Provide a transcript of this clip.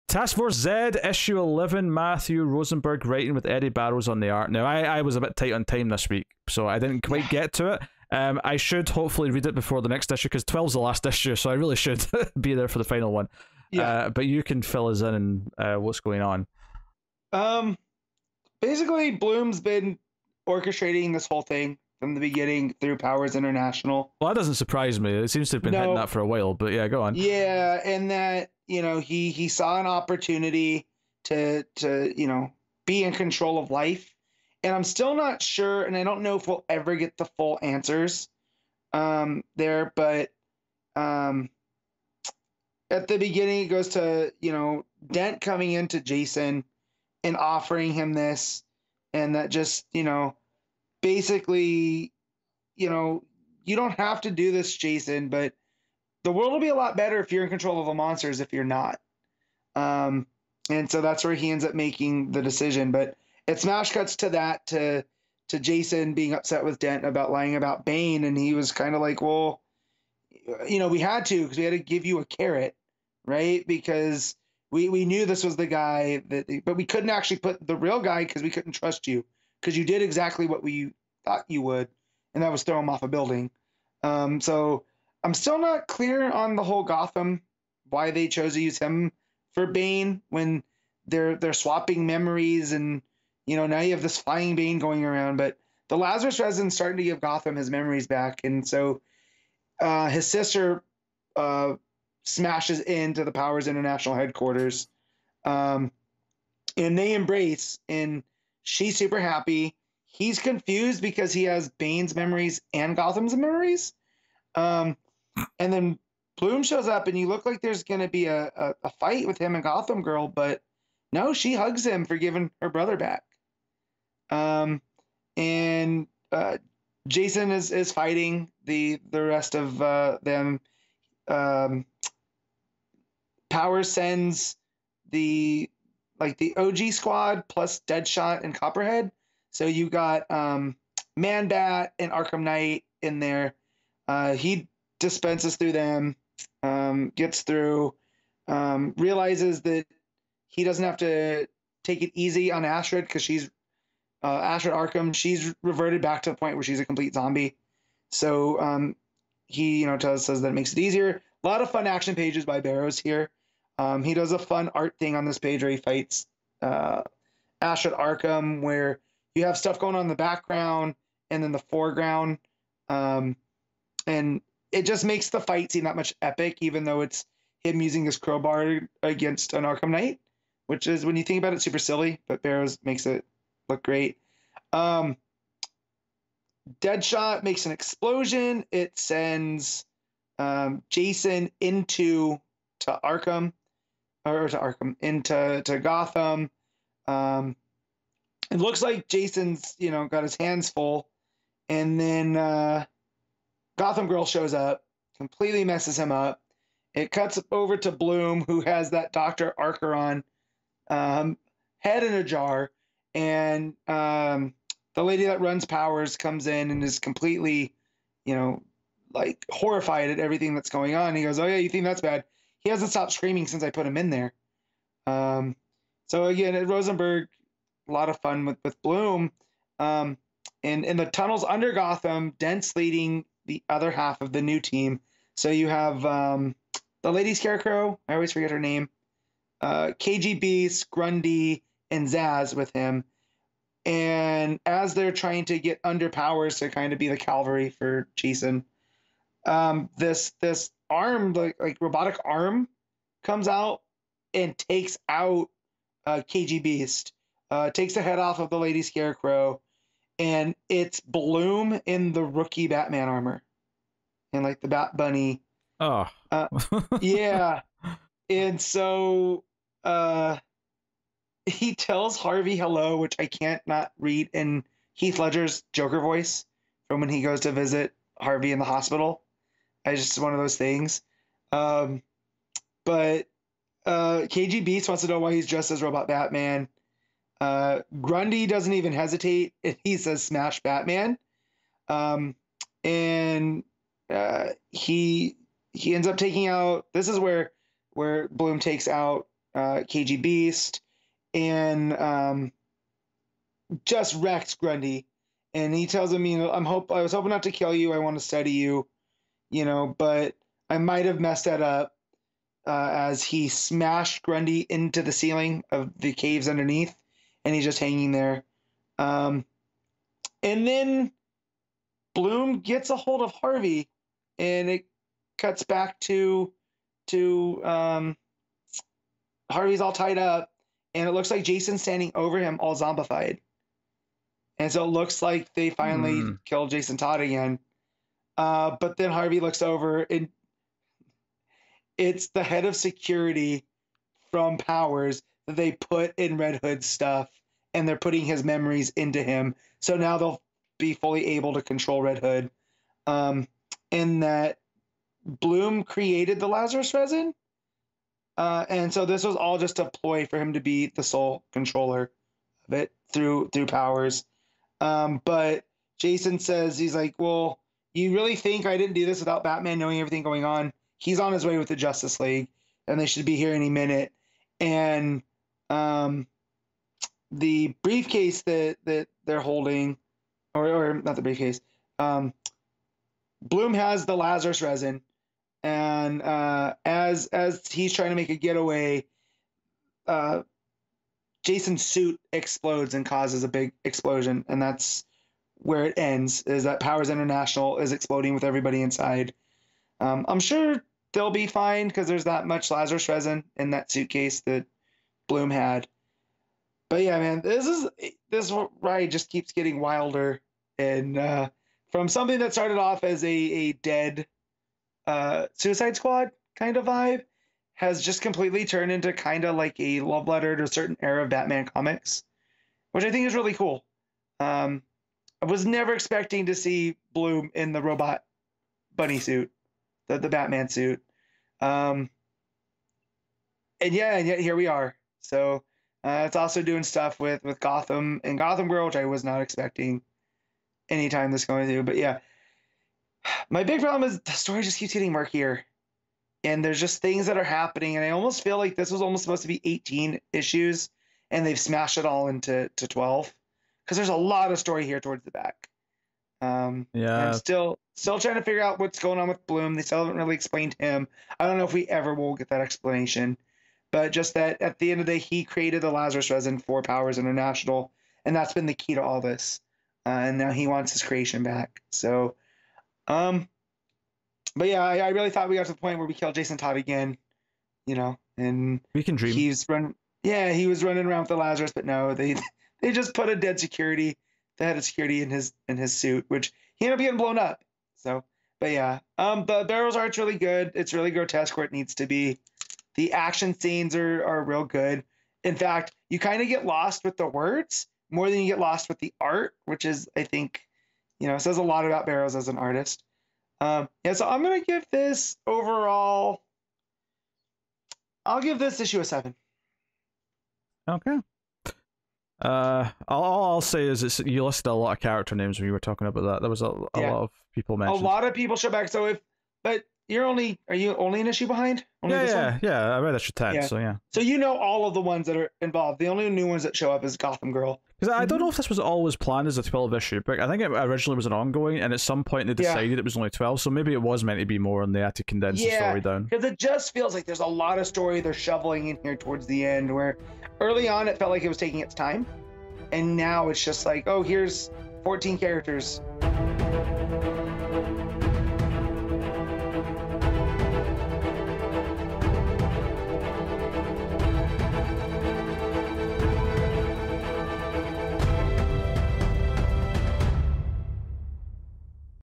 Task Force Z, issue 11, Matthew Rosenberg writing with Eddie Barrows on the art. Now, I was a bit tight on time this week, so I didn't quite get to it. I should hopefully read it before the next issue, because 12's the last issue, so I really should be there for the final one. Yeah. But you can fill us in what's going on. Basically, Bloom's been orchestrating this whole thing from the beginning through Powers International. Well, that doesn't surprise me. It seems to have been hitting that for a while, but yeah, go on. Yeah, and that, he saw an opportunity to be in control of life. And I'm still not sure, and I don't know if we'll ever get the full answers there, but at the beginning it goes to, Dent coming into Jason and offering him this, and that just, basically, you don't have to do this, Jason, but the world will be a lot better if you're in control of the monsters if you're not. And so that's where he ends up making the decision. But it smash cuts to that, to Jason being upset with Dent about lying about Bane, and he was kind of like, well, we had to, because we had to give you a carrot, right? Because we knew this was the guy but we couldn't actually put the real guy because we couldn't trust you, because you did exactly what we thought you would, and that was throw him off a building. So I'm still not clear on the whole Gotham, why they chose to use him for Bane when they're swapping memories, and now you have this flying Bane going around. But the Lazarus resident's starting to give Gotham his memories back, and so his sister smashes into the Powers International headquarters, and they embrace, and she's super happy. He's confused because he has Bane's memories and Gotham's memories. And then Bloom shows up, and you look like there's going to be a fight with him and Gotham Girl, but no, she hugs him for giving her brother back. And Jason is fighting the rest of them. Powers sends the OG squad plus Deadshot and Copperhead. So you got Man-Bat and Arkham Knight in there. He dispenses through them, gets through, realizes that he doesn't have to take it easy on Astrid, because she's Astrid Arkham. She's reverted back to the point where she's a complete zombie. So he says that it makes it easier. A lot of fun action pages by Barrows here. He does a fun art thing on this page where he fights Astrid Arkham, where you have stuff going on in the background and then the foreground. And it just makes the fight seem that much epic, even though it's him using his crowbar against an Arkham Knight, which is, when you think about it, super silly, but Barrows makes it look great. Deadshot makes an explosion. It sends Jason into Gotham. It looks like Jason's, got his hands full, and then Gotham Girl shows up, completely messes him up. It cuts over to Bloom, who has that Dr. Archeron head in a jar, and the lady that runs Powers comes in and is completely, horrified at everything that's going on. He goes, "Oh yeah, you think that's bad?" He hasn't stopped screaming since I put him in there. So again, at Rosenberg, a lot of fun with Bloom. And in the tunnels under Gotham, Dent's leading the other half of the new team. So you have the Lady Scarecrow, I always forget her name, KG Beast, Grundy, and Zaz with him. And as they're trying to get under Powers to kind of be the cavalry for Jason, this arm, like robotic arm, comes out and takes out KG Beast, takes the head off of the Lady Scarecrow, and it's Bloom in the rookie Batman armor, and like the Bat Bunny. Oh, yeah. And so he tells Harvey hello, which I can't not read in Heath Ledger's Joker voice from when he goes to visit Harvey in the hospital. It's just one of those things. But KG Beast wants to know why he's dressed as Robot Batman. Grundy doesn't even hesitate. He says smash Batman. And he ends up taking out, this is where Bloom takes out KG Beast, and just wrecks Grundy. And he tells him, I was hoping not to kill you. I want to study you, but I might have messed that up. As he smashed Grundy into the ceiling of the caves underneath, and he's just hanging there. And then Bloom gets a hold of Harvey, and it cuts back to Harvey's all tied up, and it looks like Jason's standing over him, all zombified. And so it looks like they finally killed Jason Todd again. But then Harvey looks over, and it's the head of security from Powers that they put in Red Hood's stuff, and they're putting his memories into him. So now they'll be fully able to control Red Hood. In that Bloom created the Lazarus resin. And so this was all just a ploy for him to be the sole controller of it through Powers. But Jason says, he's like, well, you really think I didn't do this without Batman knowing everything going on? He's on his way with the Justice League, and they should be here any minute. And the briefcase that they're holding, or not the briefcase, Bloom has the Lazarus resin, and as he's trying to make a getaway, Jason's suit explodes and causes a big explosion, and that's where it ends. Is that Powers International is exploding with everybody inside. I'm sure they'll be fine because there's that much Lazarus resin in that suitcase that Bloom had. But yeah, man, this ride just keeps getting wilder, and from something that started off as a dead Suicide Squad kind of vibe has just completely turned into kind of like a love letter to a certain era of Batman comics, which I think is really cool. I was never expecting to see Bloom in the robot bunny suit, the Batman suit. And yet here we are. So it's also doing stuff with Gotham and Gotham Girl, which I was not expecting anytime this going through. But yeah, my big problem is the story just keeps getting murkier, and there's just things that are happening, and I almost feel like this was almost supposed to be 18 issues, and they've smashed it all into 12 because there's a lot of story here towards the back. I'm still trying to figure out what's going on with Bloom. They still haven't really explained him. I don't know if we ever will get that explanation, but just that at the end of the day, he created the Lazarus resin for Powers International, and that's been the key to all this. And now he wants his creation back. So, but yeah, I really thought we got to the point where we killed Jason Todd again, and we can dream. He was running around with the Lazarus, but no, they just put a dead security, the head of security in his suit, which he ended up getting blown up. So, but yeah, the Barrow's art's really good. It's really grotesque where it needs to be. The action scenes are real good. In fact, you kind of get lost with the words more than you get lost with the art, which is, I think, says a lot about Barrows as an artist. So I'm going to give this overall, I'll give this issue a 7. Okay. All I'll say is you listed a lot of character names when you were talking about that. There was a lot of people mentioned. A lot of people show back. So but are you only an issue behind? Only yeah. I read issue 10, so yeah. So all of the ones that are involved. The only new ones that show up is Gotham Girl. Because I don't know if this was always planned as a 12 issue book. I think it originally was an ongoing, and at some point they decided it was only 12, so maybe it was meant to be more and they had to condense the story down. Because it just feels like there's a lot of story they're shoveling in here towards the end, where early on it felt like it was taking its time, and now it's just like, oh, here's 14 characters